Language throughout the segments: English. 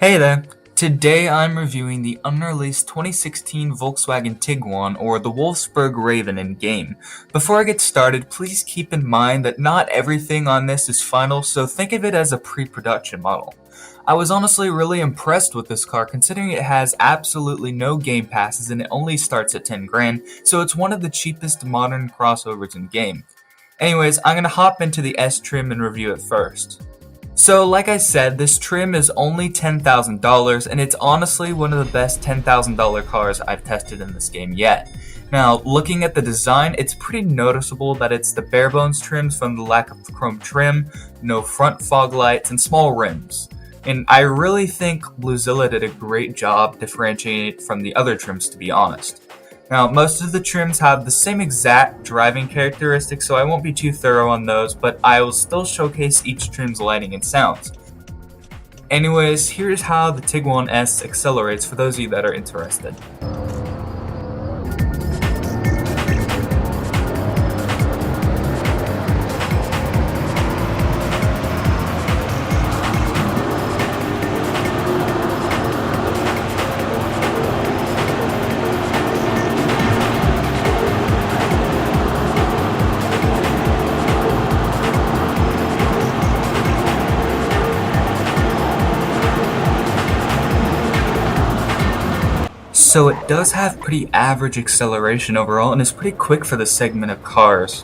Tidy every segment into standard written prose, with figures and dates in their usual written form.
Hey there! Today I'm reviewing the unreleased 2016 Volkswagen Tiguan, or the Wolfsburg Raven in game. Before I get started, please keep in mind that not everything on this is final, so think of it as a pre-production model. I was honestly really impressed with this car considering it has absolutely no game passes and it only starts at 10 grand, so it's one of the cheapest modern crossovers in game. Anyways, I'm gonna hop into the S trim and review it first. So like I said, this trim is only $10,000 and it's honestly one of the best $10,000 cars I've tested in this game yet. Now, looking at the design, it's pretty noticeable that it's the bare bones trims from the lack of chrome trim, no front fog lights, and small rims. And I really think Bluezilla did a great job differentiating it from the other trims, to be honest. Now, most of the trims have the same exact driving characteristics, so I won't be too thorough on those, but I will still showcase each trim's lighting and sounds. Anyways, here's how the Tiguan S accelerates for those of you that are interested. So it does have pretty average acceleration overall and is pretty quick for the segment of cars.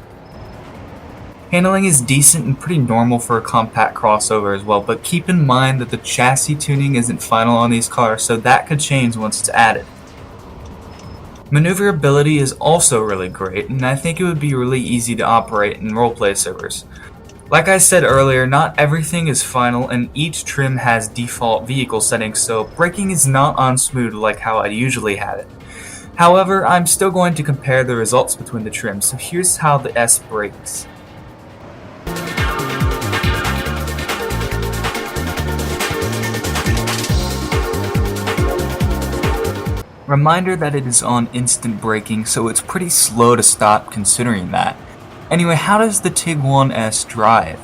Handling is decent and pretty normal for a compact crossover as well, but keep in mind that the chassis tuning isn't final on these cars, so that could change once it's added. Maneuverability is also really great, and I think it would be really easy to operate in roleplay servers. Like I said earlier, not everything is final and each trim has default vehicle settings, so braking is not on smooth like how I usually have it. However, I'm still going to compare the results between the trims, so here's how the S brakes. Reminder that it is on instant braking, so it's pretty slow to stop considering that. Anyway, how does the Tiguan S drive?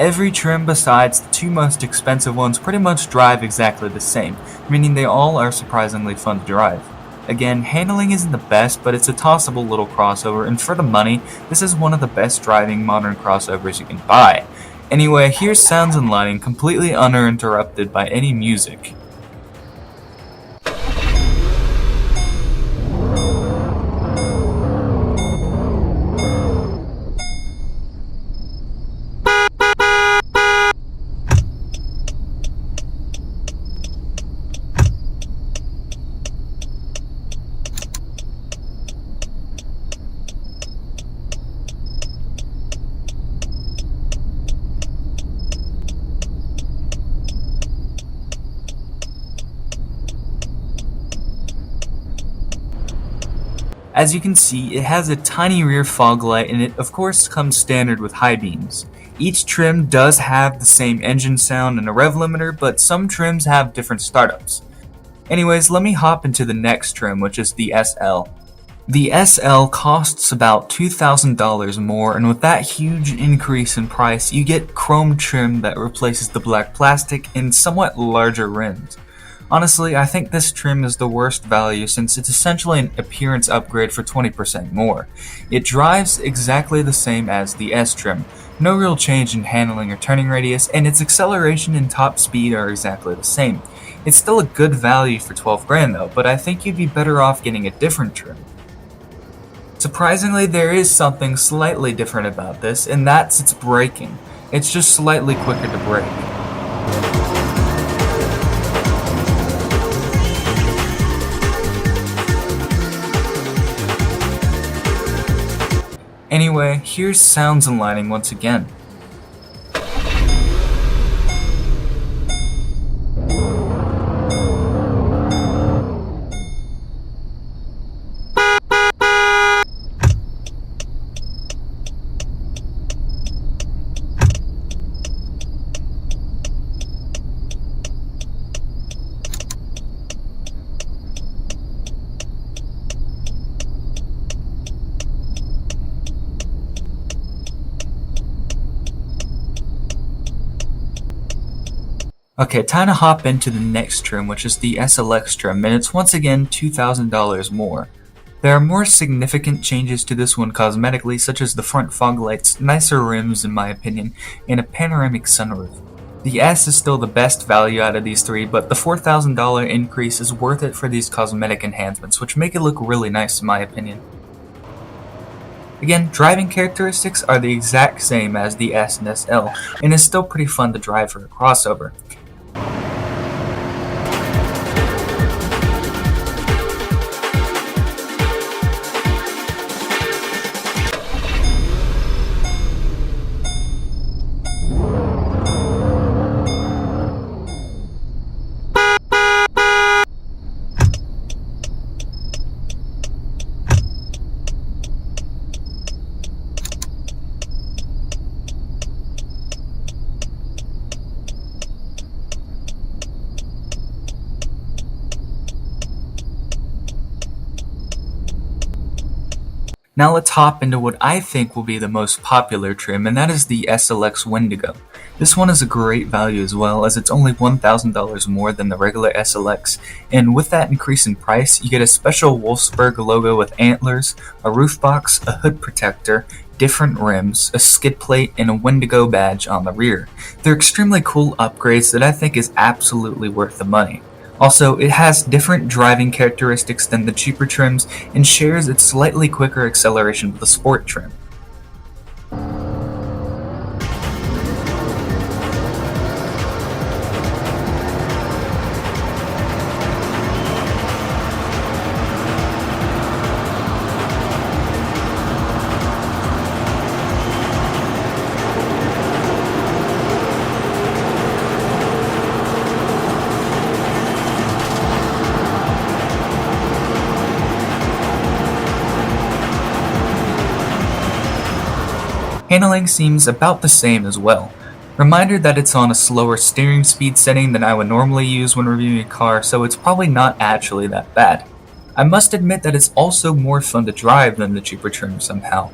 Every trim besides the two most expensive ones pretty much drive exactly the same, meaning they all are surprisingly fun to drive. Again, handling isn't the best, but it's a tossable little crossover, and for the money, this is one of the best driving modern crossovers you can buy. Anyway, here's sounds and lighting completely uninterrupted by any music. As you can see, it has a tiny rear fog light and it of course comes standard with high beams. Each trim does have the same engine sound and a rev limiter, but some trims have different startups. Anyways, let me hop into the next trim, which is the SL. The SL costs about $2,000 more, and with that huge increase in price, you get chrome trim that replaces the black plastic and somewhat larger rims. Honestly, I think this trim is the worst value since it's essentially an appearance upgrade for 20% more. It drives exactly the same as the S trim, no real change in handling or turning radius, and its acceleration and top speed are exactly the same. It's still a good value for 12 grand though, but I think you'd be better off getting a different trim. Surprisingly, there is something slightly different about this, and that's its braking. It's just slightly quicker to brake. Anyway, here's sounds and lighting once again. Okay, time to hop into the next trim, which is the SLX trim, and it's once again $2,000 more. There are more significant changes to this one cosmetically, such as the front fog lights, nicer rims in my opinion, and a panoramic sunroof. The S is still the best value out of these three, but the $4,000 increase is worth it for these cosmetic enhancements, which make it look really nice in my opinion. Again, driving characteristics are the exact same as the S and SL, and it's still pretty fun to drive for a crossover. Now let's hop into what I think will be the most popular trim, and that is the SLX Wendigo. This one is a great value as well, as it's only $1,000 more than the regular SLX, and with that increase in price, you get a special Wolfsburg logo with antlers, a roof box, a hood protector, different rims, a skid plate, and a Wendigo badge on the rear. They're extremely cool upgrades that I think is absolutely worth the money. Also, it has different driving characteristics than the cheaper trims and shares its slightly quicker acceleration with the sport trim. Handling seems about the same as well. Reminder that it's on a slower steering speed setting than I would normally use when reviewing a car, so it's probably not actually that bad. I must admit that it's also more fun to drive than the cheaper trim somehow.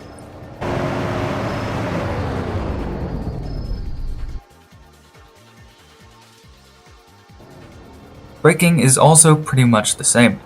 Braking is also pretty much the same.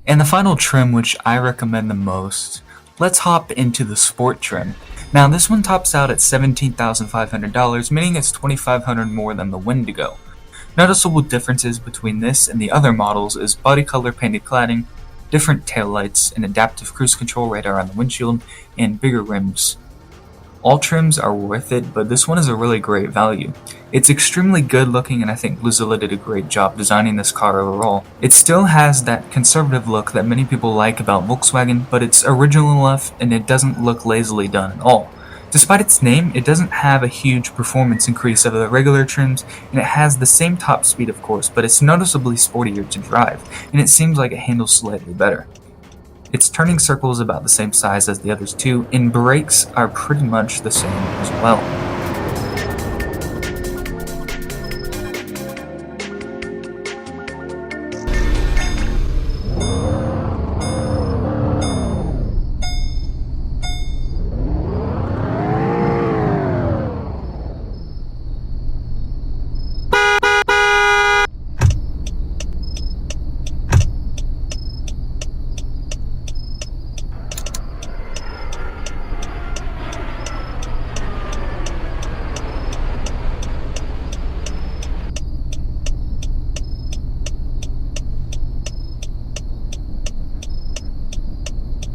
And the final trim which I recommend the most, let's hop into the sport trim. Now this one tops out at $17,500, meaning it's $2,500 more than the Wendigo. Noticeable differences between this and the other models is body color painted cladding, different taillights, an adaptive cruise control radar on the windshield, and bigger rims. All trims are worth it, but this one is a really great value. It's extremely good looking, and I think Bluezilla did a great job designing this car overall. It still has that conservative look that many people like about Volkswagen, but it's original enough and it doesn't look lazily done at all. Despite its name, it doesn't have a huge performance increase over the regular trims, and it has the same top speed of course, but it's noticeably sportier to drive, and it seems like it handles slightly better. Its turning circle is about the same size as the others too, and brakes are pretty much the same as well.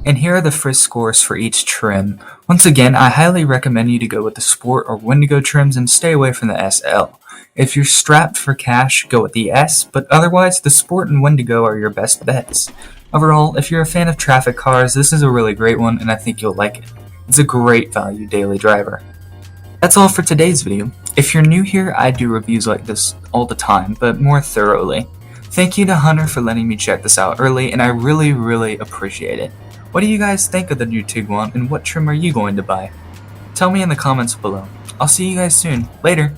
And here are the FRIZZ scores for each trim. Once again, I highly recommend you to go with the Sport or Wendigo trims and stay away from the SL. If you're strapped for cash, go with the S, but otherwise the Sport and Wendigo are your best bets. Overall, if you're a fan of traffic cars, this is a really great one and I think you'll like it. It's a great value daily driver. That's all for today's video. If you're new here, I do reviews like this all the time, but more thoroughly. Thank you to Hunter for letting me check this out early, and I really appreciate it. What do you guys think of the new Tiguan, and what trim are you going to buy? Tell me in the comments below. I'll see you guys soon. Later!